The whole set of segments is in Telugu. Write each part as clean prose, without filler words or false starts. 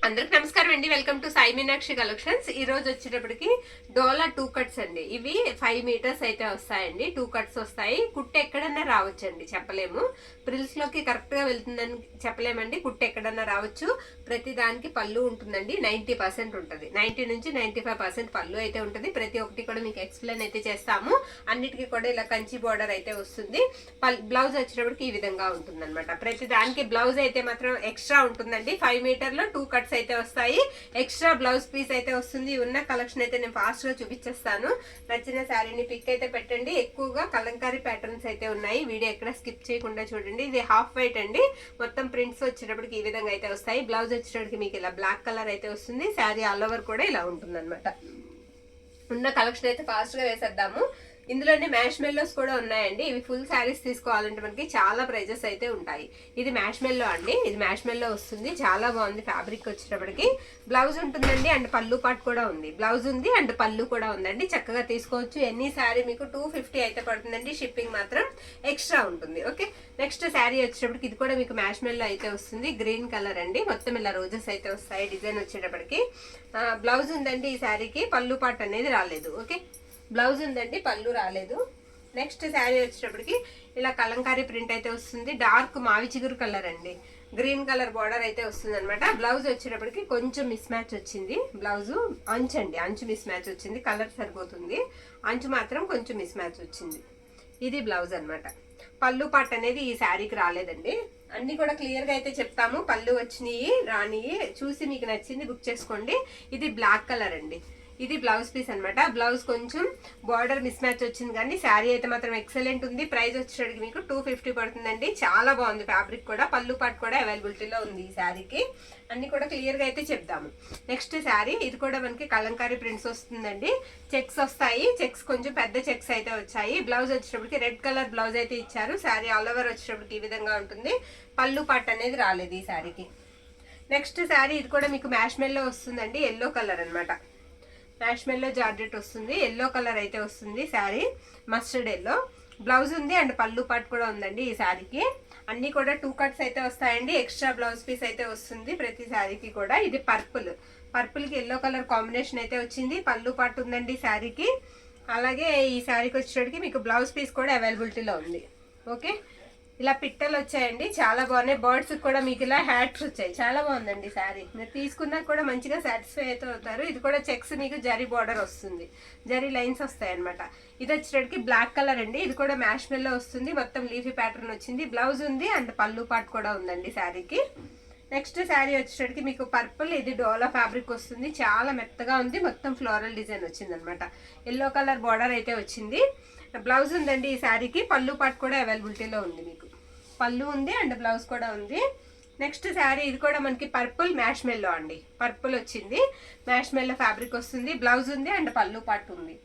అందరికి నమస్కారం అండి. Welcome to Sai Meenakshi collections. ఈ రోజు వచ్చేటప్పటికి డోలా 2 కట్స్ అండి. ఇవి 5 మీటర్స్ అయితే వస్తాయండి. 2 కట్స్ వస్తాయి. కుట్టు ఎక్కడన్నా రావచ్చండి, చెప్పలేము. ప్రిల్స్ లోకి కరెక్ట్ గా వెళ్తుందని చెప్పలేమండి. కుట్టు ఎక్కడన్నా రావచ్చు. ప్రతి దానికి పళ్ళు ఉంటుందండి. 90% ఉంటుంది. 90 నుంచి 95% పళ్ళు అయితే ఉంటుంది. ప్రతి ఒక్కటి కూడా మీకు ఎక్స్ప్లెయిన్ అయితే చేస్తాము. అన్నిటికీ కూడా ఇలా కంచి బోర్డర్ అయితే వస్తుంది. బ్లౌజ్ వచ్చేటప్పటికి ఈ విధంగా ఉంటుంది అనమాట. ప్రతి దానికి బ్లౌజ్ అయితే మాత్రం ఎక్స్ట్రా ఉంటుందండి. 5 మీటర్లో 2 కట్స్ అయితే వస్తాయి. ఎక్స్ట్రా బ్లౌజ్ పీస్ అయితే వస్తుంది. ఉన్న కలెక్షన్ అయితే నేను ఫాస్ట్ గా చూపించేస్తాను. నచ్చిన శారీని పిక్ అయితే పెట్టండి. ఎక్కువగా కలంకారీ ప్యాటర్న్స్ అయితే ఉన్నాయి. వీడియో ఎక్కడ స్కిప్ చేయకుండా చూడండి. ఇది హాఫ్ వైట్ అండి. మొత్తం ప్రింట్స్ వచ్చేటప్పటికి ఈ విధంగా అయితే వస్తాయి. బ్లౌజ్ వచ్చేటప్పటికి మీకు ఇలా బ్లాక్ కలర్ అయితే వస్తుంది. శారీ ఆల్ ఓవర్ కూడా ఇలా ఉంటుంది అనమాట. ఉన్న కలెక్షన్ అయితే ఫాస్ట్ గా వేసేద్దాము. ఇందులోనే మ్యాష్ మెల్లోస్ కూడా ఉన్నాయండి. ఇవి ఫుల్ శారీస్ తీసుకోవాలంటే మనకి చాలా ప్రైజెస్ అయితే ఉంటాయి. ఇది మ్యాష్ మెల్లో అండి. ఇది మ్యాష్ మెల్లో వస్తుంది. చాలా బాగుంది ఫ్యాబ్రిక్ వచ్చేటప్పటికి. బ్లౌజ్ ఉంటుందండి అండ్ పళ్ళు పాటు కూడా ఉంది. బ్లౌజ్ ఉంది అండ్ పళ్ళు కూడా ఉందండి. చక్కగా తీసుకోవచ్చు. ఎన్ని శారీ మీకు 250 అయితే పడుతుందండి. షిప్పింగ్ మాత్రం ఎక్స్ట్రా ఉంటుంది. ఓకే, నెక్స్ట్ శారీ వచ్చేటప్పటికి ఇది కూడా మీకు మ్యాష్ మెల్లో అయితే వస్తుంది. గ్రీన్ కలర్ అండి. మొత్తం ఇలా రోజెస్ అయితే వస్తాయి. డిజైన్ వచ్చేటప్పటికి బ్లౌజ్ ఉందండి. ఈ శారీకి పళ్ళు పాటు అనేది రాలేదు. ఓకే, బ్లౌజ్ ఉందండి, పళ్ళు రాలేదు. నెక్స్ట్ శారీ వచ్చేటప్పటికి ఇలా కలంకారీ ప్రింట్ అయితే వస్తుంది. డార్క్ మావి చిగురు కలర్ అండి. గ్రీన్ కలర్ బార్డర్ అయితే వస్తుంది అనమాట. బ్లౌజ్ వచ్చేటప్పటికి కొంచెం మిస్ మ్యాచ్ వచ్చింది. బ్లౌజు అంచు అండి, అంచు మిస్ మ్యాచ్ వచ్చింది. కలర్ సరిపోతుంది, అంచు మాత్రం కొంచెం మిస్ మ్యాచ్ వచ్చింది. ఇది బ్లౌజ్ అనమాట. పళ్ళు పాట్ అనేది ఈ శారీకి రాలేదండి. అన్ని కూడా క్లియర్ గా అయితే చెప్తాము. పళ్ళు వచ్చినాయి రానియి చూసి మీకు నచ్చింది బుక్ చేసుకోండి. ఇది బ్లాక్ కలర్ అండి. ఇది బ్లౌజ్ పీస్ అనమాట. బ్లౌజ్ కొంచెం బార్డర్ మిస్ మ్యాచ్ వచ్చింది, కానీ శారీ అయితే మాత్రం ఎక్సలెంట్ ఉంది. ప్రైస్ వచ్చేటికి మీకు 250 పడుతుందండి. చాలా బాగుంది ఫ్యాబ్రిక్ కూడా. పళ్ళు పాటు కూడా అవైలబిలిటీలో ఉంది ఈ శారీకి. అన్ని కూడా క్లియర్ గా అయితే చెప్దాము. నెక్స్ట్ శారీ ఇది కూడా మనకి కలంకారీ ప్రింట్స్ వస్తుందండి. చెక్స్ వస్తాయి. చెక్స్ కొంచెం పెద్ద చెక్స్ అయితే వచ్చాయి. బ్లౌజ్ వచ్చేటప్పటికి రెడ్ కలర్ బ్లౌజ్ అయితే ఇచ్చారు. శారీ ఆల్ ఓవర్ వచ్చేటప్పటికి ఈ విధంగా ఉంటుంది. పళ్ళు పాటు అనేది రాలేదు ఈ శారీకి. నెక్స్ట్ శారీ ఇది కూడా మీకు మ్యాష్ మెల్లో వస్తుందండి. ఎల్లో కలర్ అనమాట. మ్యాష్ మెల్లో జార్జెట్ వస్తుంది. ఎల్లో కలర్ అయితే వస్తుంది శారీ. Mustard yellow. బ్లౌజ్ ఉంది అండ్ పళ్ళు పాటు కూడా ఉందండి ఈ శారీకి. అన్ని కూడా 2 కట్స్ అయితే వస్తాయండి. ఎక్స్ట్రా బ్లౌజ్ పీస్ అయితే వస్తుంది ప్రతి శారీకి కూడా. ఇది పర్పుల్. పర్పుల్ కి ఎల్లో కలర్ కాంబినేషన్ అయితే వచ్చింది. పళ్ళు పాటు ఉందండి శారీకి. అలాగే ఈ శారీకి వచ్చేటికి మీకు బ్లౌజ్ పీస్ కూడా అవైలబిలిటీలో ఉంది. ఓకే, ఇలా పిట్టలు వచ్చాయండి. చాలా బాగున్నాయి. బర్డ్స్ కూడా మీకు ఇలా హ్యాట్స్ వచ్చాయి. చాలా బాగుందండి శారీ. మీరు తీసుకున్నా కూడా మంచిగా సాటిస్ఫై అయితే అవుతారు. ఇది కూడా చెక్స్ మీకు జరీ బార్డర్ వస్తుంది. జరీ లైన్స్ వస్తాయి అనమాట. ఇది వచ్చేటికి బ్లాక్ కలర్ అండి. ఇది కూడా మ్యాష్ మెల్లో వస్తుంది. మొత్తం లీఫీ ప్యాటర్న్ వచ్చింది. బ్లౌజ్ ఉంది అండ్ పళ్ళు పాటు కూడా ఉందండి శారీకి. నెక్స్ట్ శారీ వచ్చేటికి మీకు పర్పుల్. ఇది డోలా ఫ్యాబ్రిక్ వస్తుంది. చాలా మెత్తగా ఉంది. మొత్తం ఫ్లోరల్ డిజైన్ వచ్చింది అనమాట. ఎల్లో కలర్ బార్డర్ అయితే వచ్చింది. బ్లౌజ్ ఉందండి ఈ శారీకి. పళ్ళు పాటు కూడా అవైలబిలిటీలో ఉంది. మీకు పళ్ళు ఉంది అండ్ బ్లౌజ్ కూడా ఉంది. నెక్స్ట్ శారీ ఇది కూడా మనకి పర్పుల్ మ్యాష్ మెల్లో అండి. పర్పుల్ వచ్చింది. మ్యాష్ మెల్లో ఫ్యాబ్రిక్ వస్తుంది. బ్లౌజ్ ఉంది అండ్ పళ్ళు పాటు ఉంది.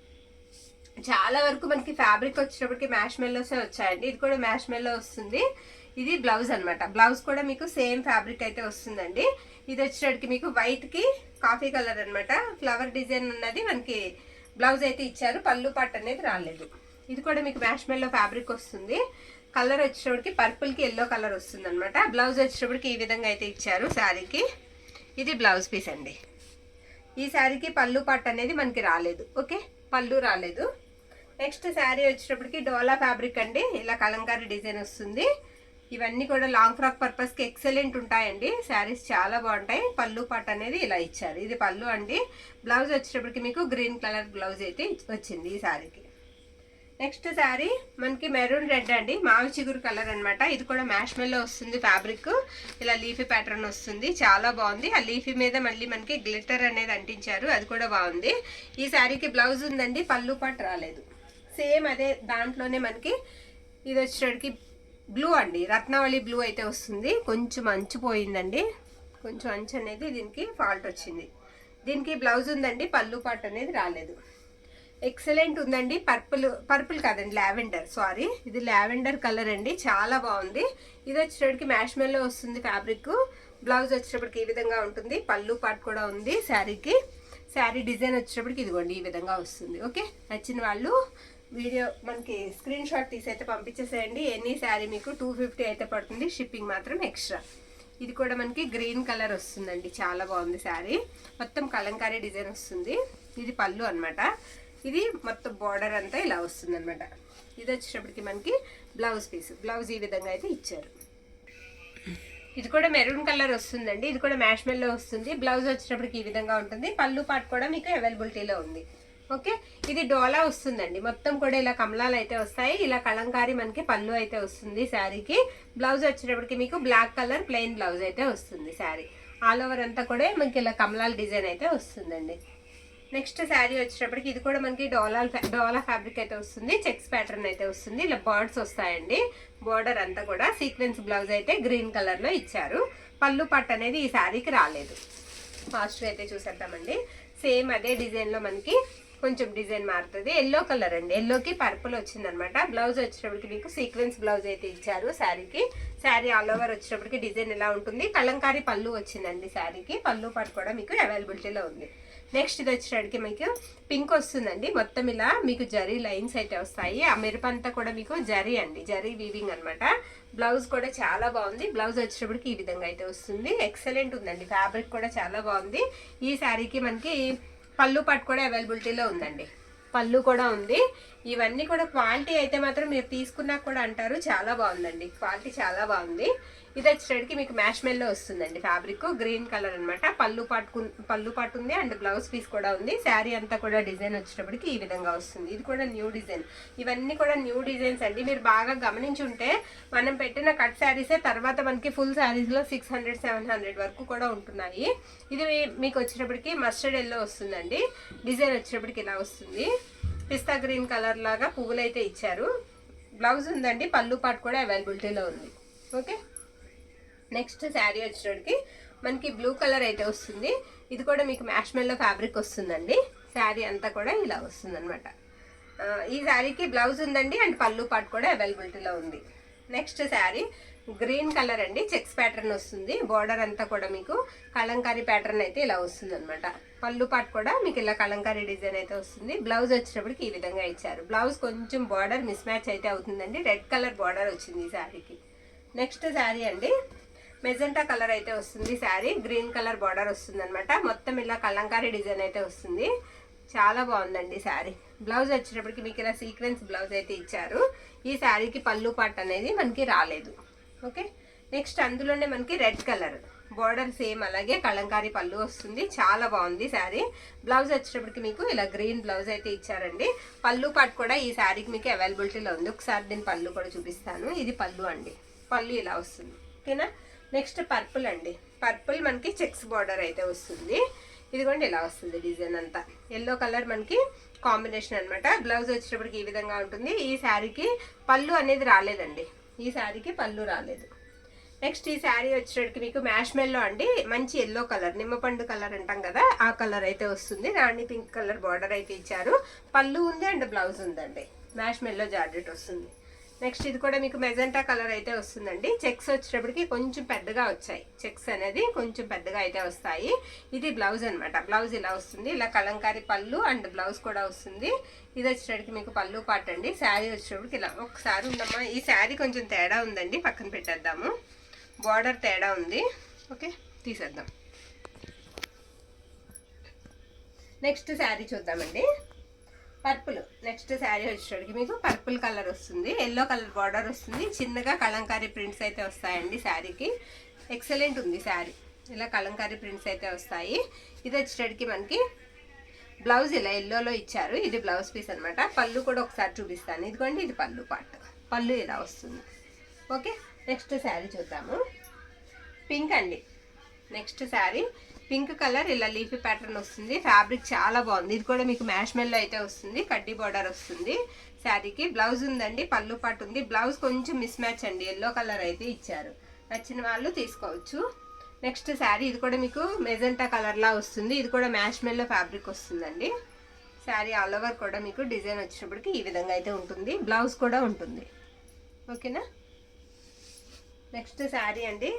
చాలా వరకు మనకి ఫ్యాబ్రిక్ వచ్చేటప్పటికి మ్యాష్ మెల్లోసే వచ్చాయండి. ఇది కూడా మ్యాష్ మెల్లో వస్తుంది. ఇది బ్లౌజ్ అనమాట. బ్లౌజ్ కూడా మీకు సేమ్ ఫ్యాబ్రిక్ అయితే వస్తుందండి. ఇది వచ్చేటప్పటికి మీకు వైట్ కి కాఫీ కలర్ అనమాట. ఫ్లవర్ డిజైన్ ఉన్నది మనకి బ్లౌజ్ అయితే ఇచ్చారు. పళ్ళు పాటు అనేది రాలేదు. ఇది కూడా మీకు మ్యాష్ మెల్లో ఫ్యాబ్రిక్ వస్తుంది. కలర్ వచ్చేటప్పటికి పర్పుల్ కి ఎల్లో కలర్ వస్తుంది అనమాట. బ్లౌజ్ వచ్చేటప్పటికి ఈ విధంగా అయితే ఇచ్చారు శారీకి. ఇది బ్లౌజ్ పీస్ అండి. ఈ శారీకి పళ్ళు పాటు అనేది మనకి రాలేదు. ఓకే, పళ్ళు రాలేదు. నెక్స్ట్ శారీ వచ్చేటప్పటికి డోలా ఫ్యాబ్రిక్ అండి. ఇలా కలంకారీ డిజైన్ వస్తుంది. ఇవన్నీ కూడా లాంగ్ ఫ్రాక్ పర్పస్ కి ఎక్సలెంట్ ఉంటాయండి. శారీస్ చాలా బాగుంటాయి. పళ్ళు పాటు అనేది ఇలా ఇచ్చారు. ఇది పళ్ళు అండి. బ్లౌజ్ వచ్చేటప్పటికి మీకు గ్రీన్ కలర్ బ్లౌజ్ అయితే వచ్చింది ఈ శారీకి. నెక్స్ట్ శారీ మనకి మెరూన్ రెడ్ అండి. మావి చిగురు కలర్ అనమాట. ఇది కూడా మ్యాష్ మెల్లో వస్తుంది. ఫ్యాబ్రిక్ ఇలా లీఫీ ప్యాటర్న్ వస్తుంది. చాలా బాగుంది. ఆ లీఫీ మీద మళ్ళీ మనకి గ్లిటర్ అనేది అంటించారు. అది కూడా బాగుంది. ఈ శారీకి బ్లౌజ్ ఉందండి. పళ్ళు పాటు రాలేదు. సేమ్ అదే దాంట్లోనే మనకి ఇది వచ్చేటికి బ్లూ అండి. రత్నావళి బ్లూ అయితే వస్తుంది. కొంచెం అంచు పోయిందండి. కొంచెం అంచు అనేది దీనికి ఫాల్ట్ వచ్చింది. దీనికి బ్లౌజ్ ఉందండి. పళ్ళు పాటు అనేది రాలేదు. ఎక్సలెంట్ ఉందండి. పర్పుల్ కాదండి, లావెండర్. సారీ, ఇది లావెండర్ కలర్ అండి. చాలా బాగుంది. ఇది వచ్చేటప్పటికి మ్యాష్ మెల్లో వస్తుంది ఫ్యాబ్రిక్. బ్లౌజ్ వచ్చేటప్పటికి ఈ విధంగా ఉంటుంది. పళ్ళు పాటు కూడా ఉంది శారీకి. శారీ డిజైన్ వచ్చేటప్పటికి ఇదిగోండి ఈ విధంగా వస్తుంది. ఓకే, నచ్చిన వాళ్ళు వీడియో మనకి స్క్రీన్ షాట్ తీసి అయితే పంపించేసేయండి. ఎనీ శారీ మీకు 250 అయితే పడుతుంది. షిప్పింగ్ మాత్రం ఎక్స్ట్రా. ఇది కూడా మనకి గ్రీన్ కలర్ వస్తుందండి, చాలా బాగుంది శారీ. మొత్తం కలంకారీ డిజైన్ వస్తుంది. ఇది పళ్ళు అన్నమాట. ఇది మొత్తం బార్డర్ అంతా ఇలా వస్తుంది అనమాట. ఇది వచ్చేటప్పటికి మనకి బ్లౌజ్ పీస్. బ్లౌజ్ ఈ విధంగా అయితే ఇచ్చారు. ఇది కూడా మెరూన్ కలర్ వస్తుందండి. ఇది కూడా మ్యాష్ మెల్లో వస్తుంది. బ్లౌజ్ వచ్చేటప్పటికి ఈ విధంగా ఉంటుంది. పళ్ళు పాటు కూడా మీకు అవైలబిలిటీలో ఉంది. ఓకే, ఇది డోలా వస్తుందండి. మొత్తం కూడా ఇలా కమలాలు అయితే వస్తాయి. ఇలా కలంకారీ మనకి పళ్ళు అయితే వస్తుంది శారీకి. బ్లౌజ్ వచ్చేటప్పటికి మీకు బ్లాక్ కలర్ ప్లెయిన్ బ్లౌజ్ అయితే వస్తుంది శారీ. ఆల్ ఓవర్ అంతా కూడా మనకి ఇలా కమలాల డిజైన్ అయితే వస్తుందండి. నెక్స్ట్ శారీ వచ్చేటప్పటికి ఇది కూడా మనకి డోలా ఫ్యాబ్రిక్ అయితే వస్తుంది. చెక్స్ ప్యాటర్న్ అయితే వస్తుంది. ఇలా బర్డ్స్ వస్తాయండి. బోర్డర్ అంతా కూడా సీక్వెన్స్ బ్లౌజ్ అయితే గ్రీన్ కలర్ లో ఇచ్చారు. పళ్ళు పట్టు అనేది ఈ శారీకి రాలేదు. ఫాస్ట్గా అయితే చూసేద్దామండి. సేమ్ అదే డిజైన్ లో మనకి కొంచెం డిజైన్ మారుతుంది. ఎల్లో కలర్ అండి. ఎల్లోకి పర్పుల్ వచ్చిందనమాట. బ్లౌజ్ వచ్చేటప్పటికి మీకు సీక్వెన్స్ బ్లౌజ్ అయితే ఇచ్చారు శారీకి. శారీ ఆల్ ఓవర్ వచ్చేటప్పటికి డిజైన్ ఎలా ఉంటుంది. కలంకారీ పళ్ళు వచ్చిందండి శారీకి. పళ్ళు పాటు కూడా మీకు అవైలబిలిటీలో ఉంది. నెక్స్ట్ ఇది వచ్చేటప్పటికి మీకు పింక్ వస్తుందండి. మొత్తం ఇలా మీకు జరీ లైన్స్ అయితే వస్తాయి. ఆ మెరుపంతా కూడా మీకు జరీ అండి, జరీ వీవింగ్ అనమాట. బ్లౌజ్ కూడా చాలా బాగుంది. బ్లౌజ్ వచ్చేటప్పటికి ఈ విధంగా అయితే వస్తుంది. ఎక్సలెంట్ ఉందండి. ఫ్యాబ్రిక్ కూడా చాలా బాగుంది. ఈ శారీకి మనకి పళ్ళు పాటు కూడా అవైలబిలిటీలో ఉందండి. పళ్ళు కూడా ఉంది. ఇవన్నీ కూడా క్వాలిటీ అయితే మాత్రం మీరు తీసుకున్నా కూడా అంటారు చాలా బాగుందండి. క్వాలిటీ చాలా బాగుంది. ఇది వచ్చేటప్పటికి మీకు మ్యాష్ మెల్లో వస్తుందండి. ఫ్యాబ్రిక్ గ్రీన్ కలర్ అనమాట. పళ్ళు పాటు ఉంది అండ్ బ్లౌజ్ పీస్ కూడా ఉంది. శారీ అంతా కూడా డిజైన్ వచ్చేటప్పటికి ఈ విధంగా వస్తుంది. ఇది కూడా న్యూ డిజైన్. ఇవన్నీ కూడా న్యూ డిజైన్స్ అండి. మీరు బాగా గమనించి ఉంటే మనం పెట్టిన కట్ శారీసే తర్వాత మనకి ఫుల్ శారీస్లో 600-700 వరకు కూడా ఉంటున్నాయి. ఇది మీకు వచ్చేటప్పటికి మస్టర్డ్ ఎల్లో వస్తుందండి. డిజైన్ వచ్చేటప్పటికి ఇలా వస్తుంది. పిస్తా గ్రీన్ కలర్ లాగా పువ్వులు అయితే ఇచ్చారు. బ్లౌజ్ ఉందండి. పళ్ళు పాటు కూడా అవైలబిలిటీలో ఉంది. ఓకే, నెక్స్ట్ శారీ వచ్చేటప్పటికి మనకి బ్లూ కలర్ అయితే వస్తుంది. ఇది కూడా మీకు మ్యాష్ మెల్లో ఫ్యాబ్రిక్ వస్తుందండి. శారీ అంతా కూడా ఇలా వస్తుంది అనమాట. ఈ శారీకి బ్లౌజ్ ఉందండి అండ్ పళ్ళు పాటు కూడా అవైలబిలిటీలో ఉంది. నెక్స్ట్ శారీ గ్రీన్ కలర్ అండి. చెక్స్ ప్యాటర్న్ వస్తుంది. బార్డర్ అంతా కూడా మీకు కలంకారీ ప్యాటర్న్ అయితే ఇలా వస్తుంది అనమాట. పళ్ళు పాటు కూడా మీకు ఇలా కలంకారీ డిజైన్ అయితే వస్తుంది. బ్లౌజ్ వచ్చేటప్పటికి ఈ విధంగా ఇచ్చారు. బ్లౌజ్ కొంచెం బార్డర్ మిస్ మ్యాచ్ అయితే అవుతుందండి. రెడ్ కలర్ బార్డర్ వచ్చింది ఈ శారీకి. నెక్స్ట్ శారీ అండి మెజెంటా కలర్ అయితే వస్తుంది. శారీ గ్రీన్ కలర్ బార్డర్ వస్తుంది అనమాట. మొత్తం ఇలా కలంకారీ డిజైన్ అయితే వస్తుంది. చాలా బాగుందండి శారీ. బ్లౌజ్ వచ్చేటప్పటికి మీకు ఇలా సీక్వెన్స్ బ్లౌజ్ అయితే ఇచ్చారు. ఈ శారీకి పళ్ళు పాటు అనేది మనకి రాలేదు. ఓకే, నెక్స్ట్ అందులోనే మనకి రెడ్ కలర్ బార్డర్ సేమ్ అలాగే కలంకారీ పళ్ళు వస్తుంది. చాలా బాగుంది శారీ. బ్లౌజ్ వచ్చేటప్పటికి మీకు ఇలా గ్రీన్ బ్లౌజ్ అయితే ఇచ్చారండి. పళ్ళు పాటు కూడా ఈ శారీకి మీకు అవైలబిలిటీలో ఉంది. ఒకసారి దీని పళ్ళు కూడా చూపిస్తాను. ఇది పళ్ళు అండి. పళ్ళు ఇలా వస్తుంది. ఓకేనా, నెక్స్ట్ పర్పుల్ అండి. పర్పుల్ మనకి చెక్స్ బార్డర్ అయితే వస్తుంది. ఇదిగోండి ఇలా వస్తుంది డిజైన్ అంతా. ఎల్లో కలర్ మనకి కాంబినేషన్ అనమాట. బ్లౌజ్ వచ్చేటప్పటికి ఈ విధంగా ఉంటుంది. ఈ శారీకి పళ్ళు అనేది రాలేదండి. ఈ శారీకి పళ్ళు రాలేదు. నెక్స్ట్ ఈ శారీ వచ్చేటప్పటికి మీకు మ్యాష్ మెల్లో అండి. మంచి ఎల్లో కలర్, నిమ్మపండు కలర్ అంటాం కదా, ఆ కలర్ అయితే వస్తుంది. రాణి పింక్ కలర్ బార్డర్ అయితే ఇచ్చారు. పళ్ళు ఉంది అండ్ బ్లౌజ్ ఉందండి. మ్యాష్ మెల్లో జార్జెట్ వస్తుంది. నెక్స్ట్ ఇది కూడా మీకు మెజెంటా కలర్ అయితే వస్తుందండి. చెక్స్ వచ్చేటప్పటికి కొంచెం పెద్దగా వచ్చాయి. చెక్స్ అనేది కొంచెం పెద్దగా అయితే వస్తాయి. ఇది బ్లౌజ్ అనమాట. బ్లౌజ్ ఇలా వస్తుంది. ఇలా కలంకారీ పళ్ళు అండ్ బ్లౌజ్ కూడా వస్తుంది. ఇది వచ్చేటప్పటికి మీకు పళ్ళు పాటు అండి. శారీ వచ్చేటప్పటికి ఇలా ఒకసారి ఉందమ్మా. ఈ శారీ కొంచెం తేడా ఉందండి, పక్కన పెట్టేద్దాము. బార్డర్ తేడా ఉంది. ఓకే, తీసేద్దాం. నెక్స్ట్ శారీ చూద్దామండి. పర్పుల్. నెక్స్ట్ శారీ వచ్చేటప్పటికి మీకు పర్పుల్ కలర్ వస్తుంది. ఎల్లో కలర్ బార్డర్ వస్తుంది. చిన్నగా కలంకారీ ప్రింట్స్ అయితే వస్తాయండి శారీకి. ఎక్సలెంట్ ఉంది శారీ. ఇలా కలంకారీ ప్రింట్స్ అయితే వస్తాయి. ఇది వచ్చేటప్పటికి మనకి బ్లౌజ్ ఇలా ఎల్లోలో ఇచ్చారు. ఇది బ్లౌజ్ పీస్ అనమాట. పళ్ళు కూడా ఒకసారి చూపిస్తాను. ఇదిగోండి, ఇది పళ్ళు పార్ట్. పళ్ళు ఇలా వస్తుంది. ఓకే, నెక్స్ట్ శారీ చూద్దాము. పింక్ అండి. నెక్స్ట్ శారీ పింక్ కలర్ ఇలా లీఫీ ప్యాటర్న్ వస్తుంది. ఫ్యాబ్రిక్ చాలా బాగుంది. ఇది కూడా మీకు మ్యాష్ మెల్లో అయితే వస్తుంది. కడ్డీ బార్డర్ వస్తుంది శారీకి. బ్లౌజ్ ఉందండి, పళ్ళు పాటు ఉంది. బ్లౌజ్ కొంచెం మిస్ మ్యాచ్ అండి. ఎల్లో కలర్ అయితే ఇచ్చారు. నచ్చిన వాళ్ళు తీసుకోవచ్చు. నెక్స్ట్ శారీ ఇది కూడా మీకు మెజెంటా కలర్లా వస్తుంది. ఇది కూడా మ్యాష్ మెల్లో ఫ్యాబ్రిక్ వస్తుందండి. శారీ ఆల్ ఓవర్ కూడా మీకు డిజైన్ వచ్చినప్పటికి ఈ విధంగా అయితే ఉంటుంది. బ్లౌజ్ కూడా ఉంటుంది. ఓకేనా, నెక్స్ట్ శారీ అండి.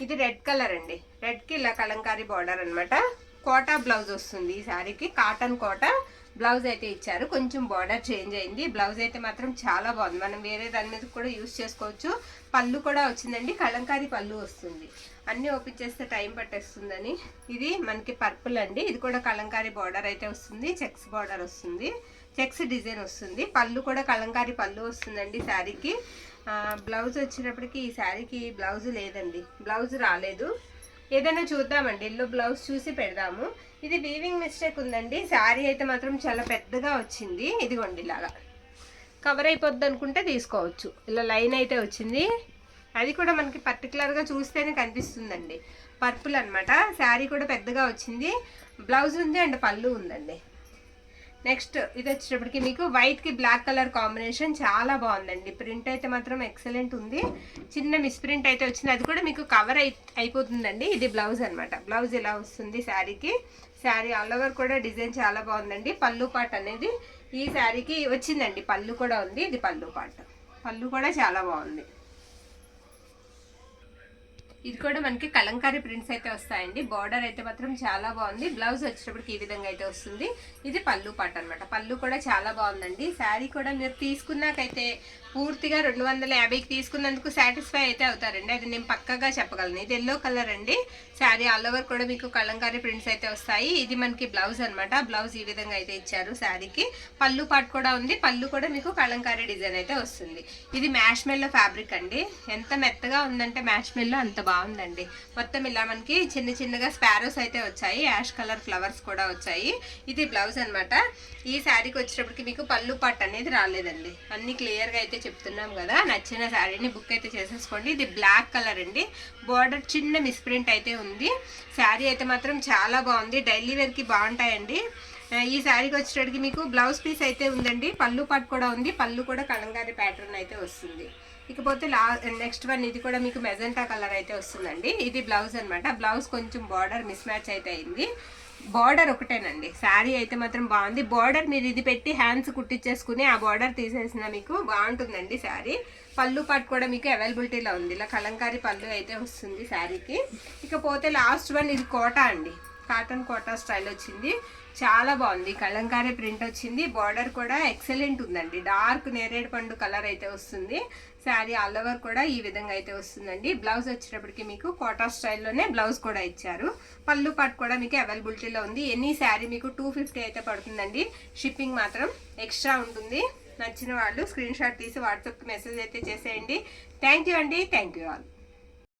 ఇది రెడ్ కలర్ అండి. రెడ్కి ఇలా కలంకారీ బార్డర్ అనమాట. కోటా బ్లౌజ్ వస్తుంది ఈ శారీకి, కాటన్ కోటా బ్లౌజ్ అయితే ఇచ్చారు. కొంచెం బార్డర్ చేంజ్ అయింది. బ్లౌజ్ అయితే మాత్రం చాలా బాగుంది, మనం వేరే దాని మీద కూడా యూజ్ చేసుకోవచ్చు. పళ్ళు కూడా వచ్చిందండి, కలంకారీ పళ్ళు వస్తుంది. అన్నీ ఓపెన్ చేస్తే టైం పట్టేస్తుందని. ఇది మనకి పర్పుల్ అండి, ఇది కూడా కలంకారీ బార్డర్ అయితే వస్తుంది, చెక్స్ బార్డర్ వస్తుంది, చెక్స్ డిజైన్ వస్తుంది. పళ్ళు కూడా కలంకారీ పళ్ళు వస్తుందండి శారీకి. బ్లౌజ్ వచ్చినప్పటికి ఈ శారీకి బ్లౌజ్ లేదండి, బ్లౌజ్ రాలేదు. ఏదైనా చూద్దామండి, ఎల్లో బ్లౌజ్ చూసి పెడదాము. ఇది వీవింగ్ మిస్టేక్ ఉందండి, శారీ అయితే మాత్రం చాలా పెద్దగా వచ్చింది. ఇదిగోండి ఇలాగా కవర్ అయిపోద్ది అనుకుంటే తీసుకోవచ్చు. ఇలా లైన్ అయితే వచ్చింది, అది కూడా మనకి పర్టికులర్గా చూస్తేనే కనిపిస్తుందండి. పర్పుల్ అనమాట, శారీ కూడా పెద్దగా వచ్చింది. బ్లౌజ్ ఉంది అండ్ పళ్ళు ఉందండి. నెక్స్ట్ ఇది వచ్చేటప్పటికి మీకు వైట్కి బ్లాక్ కలర్ కాంబినేషన్ చాలా బాగుందండి. ప్రింట్ అయితే మాత్రం ఎక్సలెంట్ ఉంది. చిన్న మిస్ప్రింట్ అయితే వచ్చింది, అది కూడా మీకు కవర్ అయిపోతుందండి. ఇది బ్లౌజ్ అనమాట, బ్లౌజ్ ఇలా వస్తుంది శారీకి. శారీ ఆల్ ఓవర్ కూడా డిజైన్ చాలా బాగుందండి. పళ్ళు పాట్ అనేది ఈ శారీకి వచ్చిందండి, పళ్ళు కూడా ఉంది. ఇది పళ్ళు పాట్, పళ్ళు కూడా చాలా బాగుంది. ఇది కూడా మనకి కలంకారీ ప్రింట్స్ అయితే వస్తాయండి. బార్డర్ అయితే మాత్రం చాలా బాగుంది. బ్లౌజ్ వచ్చేటప్పటికి ఈ విధంగా అయితే వస్తుంది. ఇది పళ్ళు పాట అనమాట, పళ్ళు కూడా చాలా బాగుందండి. శారీ కూడా మీరు తీసుకున్నాకైతే పూర్తిగా 250కి తీసుకున్నందుకు సాటిస్ఫై అయితే అవుతారండి, అది నేను పక్కగా చెప్పగలను. ఇది ఎల్లో కలర్ అండి. శారీ ఆల్ ఓవర్ కూడా మీకు కలంకారీ ప్రింట్స్ అయితే వస్తాయి. ఇది మనకి బ్లౌజ్ అనమాట, బ్లౌజ్ ఈ విధంగా అయితే ఇచ్చారు శారీకి. పళ్ళు పాట్ కూడా ఉంది, పళ్ళు కూడా మీకు కలంకారీ డిజైన్ అయితే వస్తుంది. ఇది మ్యాష్ మెల్లో ఫ్యాబ్రిక్ అండి, ఎంత మెత్తగా ఉందంటే మ్యాష్ మెల్లో అంత బాగుందండి. మొత్తం ఇలా మనకి చిన్న చిన్నగా స్పారోస్ అయితే వచ్చాయి, యాష్ కలర్ ఫ్లవర్స్ కూడా వచ్చాయి. ఇది బ్లౌజ్ అనమాట. ఈ శారీకి వచ్చేటప్పటికి మీకు పళ్ళు పాట్ అనేది రాలేదండి, అన్ని క్లియర్గా అయితే చెప్తున్నాం కదా. నచ్చిన శారీని బుక్ అయితే చేసేసుకోండి. ఇది బ్లాక్ కలర్ అండి, బార్డర్ చిన్న మిస్ప్రింట్ అయితే ఉంది. శారీ అయితే మాత్రం చాలా బాగుంది, డైలీ వేర్కి బాగుంటాయండి. ఈ శారీకి వచ్చేటప్పటికి మీకు బ్లౌజ్ పీస్ అయితే ఉందండి, పళ్ళు పాట్ కూడా ఉంది, పళ్ళు కూడా కలంకారీ ప్యాటర్న్ అయితే వస్తుంది. ఇకపోతే నెక్స్ట్ వన్, ఇది కూడా మీకు మెజెంటా కలర్ అయితే వస్తుందండి. ఇది బ్లౌజ్ అనమాట. బ్లౌజ్ కొంచెం బార్డర్ మిస్ మ్యాచ్ అయితే అయింది, బార్డర్ ఒకటేనండి. శారీ అయితే మాత్రం బాగుంది. బార్డర్ మీరు ఇది పెట్టి హ్యాండ్స్ కుట్టించేసుకుని ఆ బార్డర్ తీసేసిన మీకు బాగుంటుందండి శారీ. పళ్ళు పాటు కూడా మీకు అవైలబిలిటీలో ఉంది, ఇలా కలంకారీ పళ్ళు అయితే వస్తుంది శారీకి. ఇకపోతే లాస్ట్ వన్, ఇది కోటా అండి, కాటన్ కోటా స్టైల్ వచ్చింది, చాలా బాగుంది. కలంకారీ ప్రింట్ వచ్చింది, బార్డర్ కూడా ఎక్సలెంట్ ఉందండి. డార్క్ నేరేడు పండు కలర్ అయితే వస్తుంది. శారీ ఆల్ ఓవర్ కూడా ఈ విధంగా అయితే వస్తుందండి. బ్లౌజ్ వచ్చేటప్పటికి మీకు కోటా స్టైల్లోనే బ్లౌజ్ కూడా ఇచ్చారు. పళ్ళు పాటు కూడా మీకు అవైలబిలిటీలో ఉంది. ఎనీ శారీ మీకు 250 అయితే పడుతుందండి. షిప్పింగ్ మాత్రం ఎక్స్ట్రా ఉంటుంది. నచ్చిన వాళ్ళు స్క్రీన్ షాట్ తీసి వాట్సాప్కి మెసేజ్ అయితే చేసేయండి. థ్యాంక్ యూ అండి, థ్యాంక్ యూ ఆల్.